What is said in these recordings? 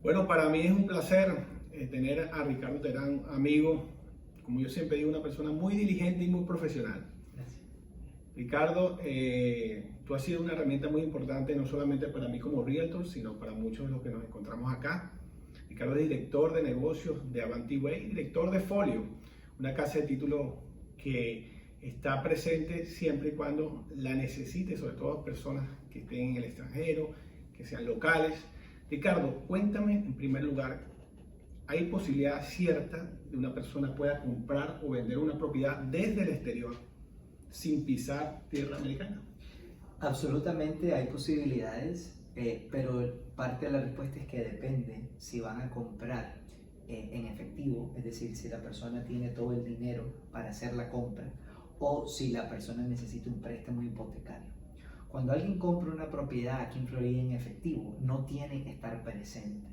Bueno, para mí es un placer tener a Ricardo Terán, amigo, como yo siempre digo, una persona muy diligente y muy profesional. Gracias. Ricardo, tú has sido una herramienta muy importante no solamente para mí como realtor, sino para muchos de los que nos encontramos acá. Ricardo es director de negocios de AvantiWay, director de Folio, una casa de títulos que está presente siempre y cuando la necesite, sobre todo personas que estén en el extranjero, que sean locales. Ricardo, cuéntame en primer lugar, ¿hay posibilidad cierta de una persona pueda comprar o vender una propiedad desde el exterior sin pisar tierra americana? Absolutamente hay posibilidades, pero parte de la respuesta es que depende si van a comprar en efectivo, es decir, si la persona tiene todo el dinero para hacer la compra o si la persona necesita un préstamo hipotecario. Cuando alguien compra una propiedad aquí en Florida en efectivo, no tiene que estar presente.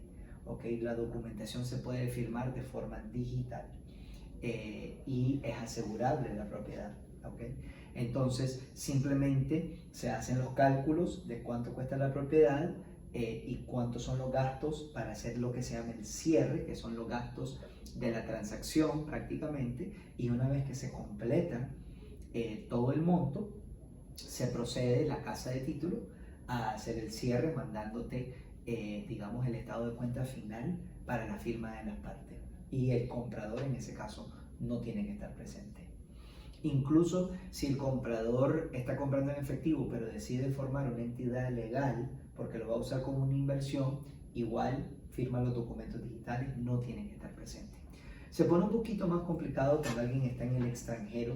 ¿Okay? La documentación se puede firmar de forma digital y es asegurable la propiedad. ¿Okay? Entonces, simplemente se hacen los cálculos de cuánto cuesta la propiedad y cuántos son los gastos para hacer lo que se llama el cierre, que son los gastos de la transacción prácticamente, y una vez que se completa todo el monto, se procede la casa de título a hacer el cierre mandándote, digamos, el estado de cuenta final para la firma de las partes. Y el comprador en ese caso no tiene que estar presente. Incluso si el comprador está comprando en efectivo pero decide formar una entidad legal porque lo va a usar como una inversión, igual firma los documentos digitales, no tiene que estar presente. Se pone un poquito más complicado cuando alguien está en el extranjero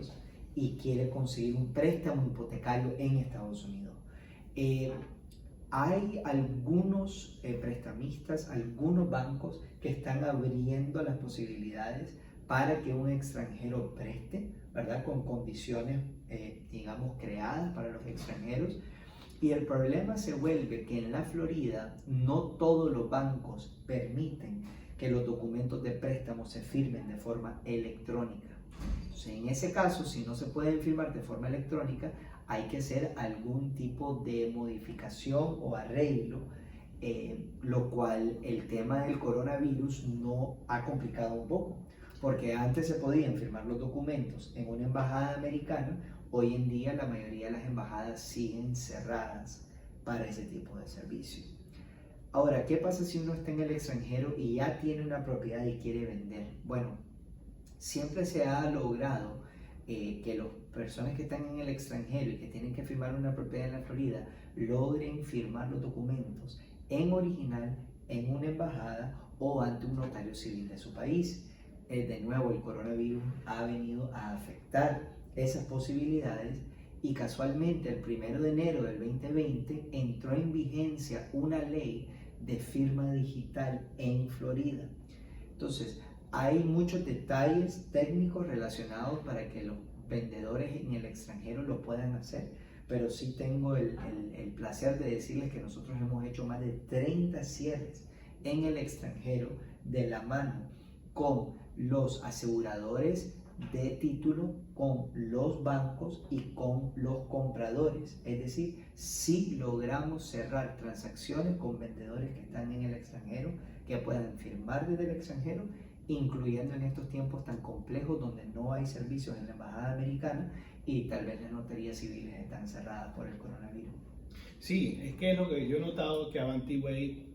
y quiere conseguir un préstamo hipotecario en Estados Unidos. Hay algunos prestamistas, algunos bancos que están abriendo las posibilidades para que un extranjero preste, ¿verdad? Con condiciones, digamos, creadas para los extranjeros. Y el problema se vuelve que en la Florida no todos los bancos permiten que los documentos de préstamo se firmen de forma electrónica. Entonces, en ese caso, si no se pueden firmar de forma electrónica, hay que hacer algún tipo de modificación o arreglo, lo cual el tema del coronavirus no ha complicado un poco, porque antes se podían firmar los documentos en una embajada americana, hoy en día la mayoría de las embajadas siguen cerradas para ese tipo de servicio. Ahora, ¿qué pasa si uno está en el extranjero y ya tiene una propiedad y quiere vender? Bueno, siempre se ha logrado que las personas que están en el extranjero y que tienen que firmar una propiedad en la Florida logren firmar los documentos en original en una embajada o ante un notario civil de su país. De nuevo, el coronavirus ha venido a afectar esas posibilidades y casualmente el 1 de enero del 2020 entró en vigencia una ley de firma digital en Florida. Entonces, hay muchos detalles técnicos relacionados para que los vendedores en el extranjero lo puedan hacer, pero sí tengo el placer de decirles que nosotros hemos hecho más de 30 cierres en el extranjero de la mano con los aseguradores de título, con los bancos y con los compradores. Es decir, sí logramos cerrar transacciones con vendedores que están en el extranjero, que puedan firmar desde el extranjero, incluyendo en estos tiempos tan complejos donde no hay servicios en la embajada americana y tal vez las notarías civiles están cerradas por el coronavirus. Sí, es que lo que yo he notado que AvantiWay,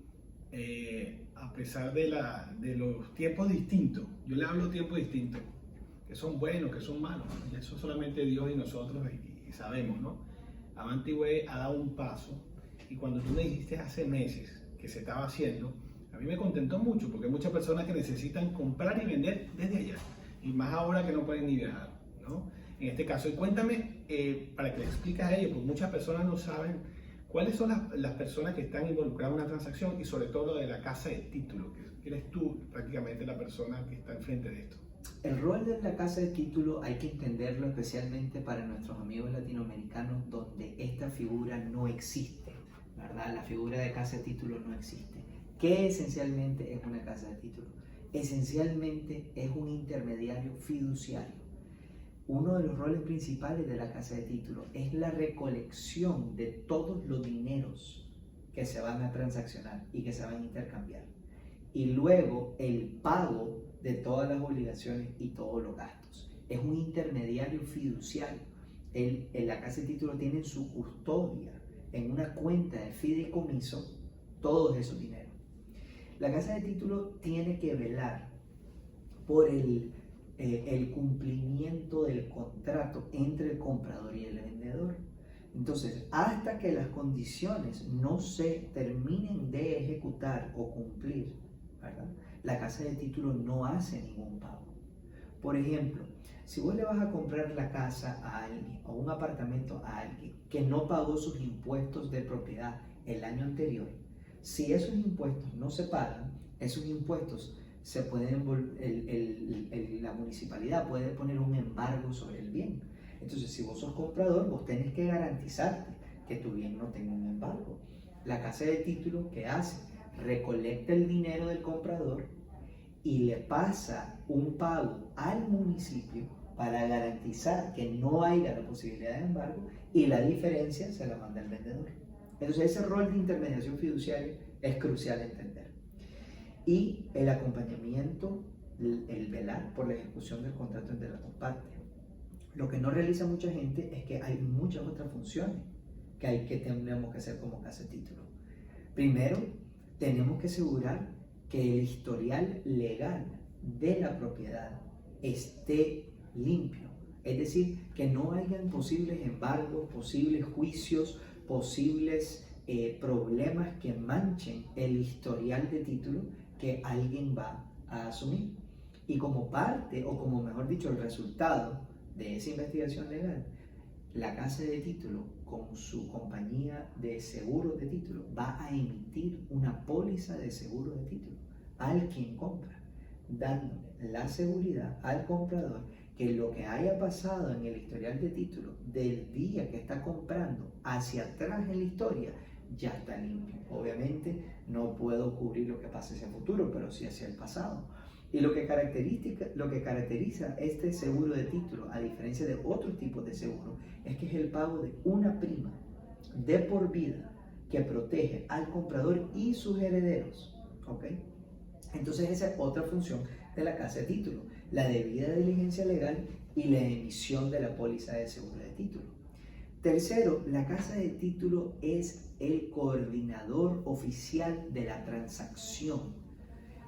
a pesar de los tiempos distintos, yo le hablo tiempos distintos, que son buenos, que son malos, eso solamente Dios y nosotros y sabemos, ¿no? AvantiWay ha dado un paso y cuando tú me dijiste hace meses que se estaba haciendo, a mí me contentó mucho porque hay muchas personas que necesitan comprar y vender desde allá y más ahora que no pueden ni viajar, ¿no? En este caso, y cuéntame, para que le expliques a ellos, porque muchas personas no saben cuáles son las personas que están involucradas en una transacción y sobre todo lo de la casa de título, que eres tú prácticamente la persona que está enfrente de esto. El rol de la casa de título hay que entenderlo especialmente para nuestros amigos latinoamericanos donde esta figura no existe, ¿verdad? La figura de casa de título no existe. ¿Qué esencialmente es una casa de título? Esencialmente es un intermediario fiduciario. Uno de los roles principales de la casa de título es la recolección de todos los dineros que se van a transaccionar y que se van a intercambiar. y luego el pago de todas las obligaciones y todos los gastos. Es un intermediario fiduciario. La casa de título tiene en su custodia, en una cuenta de fideicomiso, todos esos dineros. La casa de título tiene que velar por el cumplimiento del contrato entre el comprador y el vendedor. Entonces, hasta que las condiciones no se terminen de ejecutar o cumplir, ¿verdad?, la casa de título no hace ningún pago. Por ejemplo, si vos le vas a comprar la casa a alguien o un apartamento a alguien que no pagó sus impuestos de propiedad el año anterior, si esos impuestos no se pagan, esos impuestos se pueden, la municipalidad puede poner un embargo sobre el bien. Entonces, si vos sos comprador, vos tenés que garantizarte que tu bien no tenga un embargo. La casa de título, ¿qué hace? Recolecta el dinero del comprador y le pasa un pago al municipio para garantizar que no haya la posibilidad de embargo, y la diferencia se la manda al vendedor. Entonces, ese rol de intermediación fiduciaria es crucial entender. Y el acompañamiento, el velar por la ejecución del contrato entre las dos partes. Lo que no realiza mucha gente es que hay muchas otras funciones que tenemos que hacer como casa de título. Primero, tenemos que asegurar que el historial legal de la propiedad esté limpio. Es decir, que no hayan posibles embargos, posibles juicios, posibles problemas que manchen el historial de título que alguien va a asumir. Y como parte, o como mejor dicho, el resultado de esa investigación legal, la casa de título, con su compañía de seguros de título, va a emitir una póliza de seguro de título al quien compra, dándole la seguridad al comprador que lo que haya pasado en el historial de título del día que está comprando hacia atrás en la historia ya está limpio. Obviamente no puedo cubrir lo que pase hacia el futuro, pero sí hacia el pasado. Y lo que caracteriza este seguro de título, a diferencia de otros tipos de seguro, es que es el pago de una prima de por vida que protege al comprador y sus herederos. ¿Ok? Entonces esa es otra función de la casa de título, la debida diligencia legal y la emisión de la póliza de seguro de título. Tercero, la casa de título es el coordinador oficial de la transacción.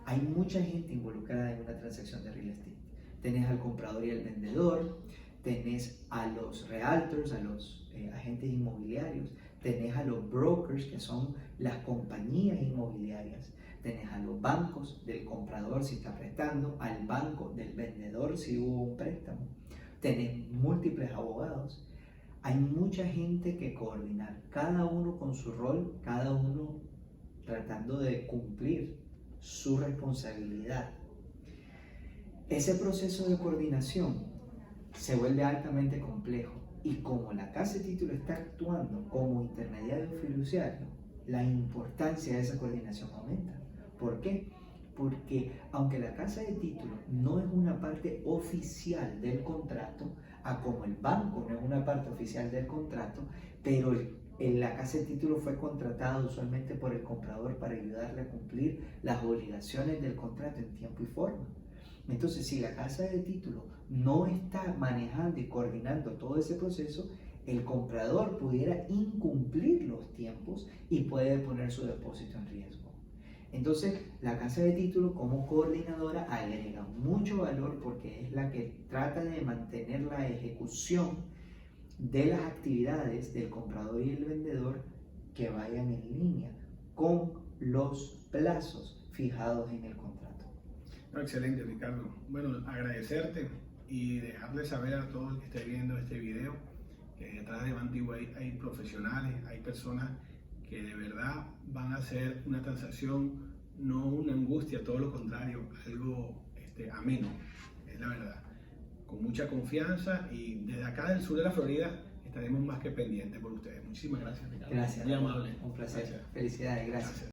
Hay mucha gente involucrada en una transacción de real estate. Tenés al comprador y al vendedor, tenés a los realtors, a los agentes inmobiliarios, tenés a los brokers, que son las compañías inmobiliarias, tenés a los bancos del comprador si está prestando, al banco del vendedor si hubo un préstamo, tenés múltiples abogados. Hay mucha gente que coordinar, cada uno con su rol, cada uno tratando de cumplir su responsabilidad. Ese proceso de coordinación se vuelve altamente complejo, y como la casa de título está actuando como intermediario fiduciario, la importancia de esa coordinación aumenta. ¿Por qué? Porque aunque la casa de título no es una parte oficial del contrato, como el banco no es una parte oficial del contrato, pero la casa de título fue contratada usualmente por el comprador para ayudarle a cumplir las obligaciones del contrato en tiempo y forma. Entonces, si la casa de título no está manejando y coordinando todo ese proceso, el comprador pudiera incumplir los tiempos y puede poner su depósito en riesgo. Entonces, la casa de título como coordinadora agrega mucho valor, porque es la que trata de mantener la ejecución de las actividades del comprador y el vendedor que vayan en línea con los plazos fijados en el contrato. No, excelente, Ricardo. Bueno, agradecerte y dejarle saber a todo el que esté viendo este video que detrás de Vantiway hay profesionales, hay personas que de verdad van a hacer una transacción, no una angustia, todo lo contrario, algo ameno, es la verdad. Con mucha confianza, y desde acá del sur de la Florida estaremos más que pendientes por ustedes. Muchísimas gracias, Ricardo. Gracias. Muy amable. Un placer. Gracias. Felicidades. Gracias.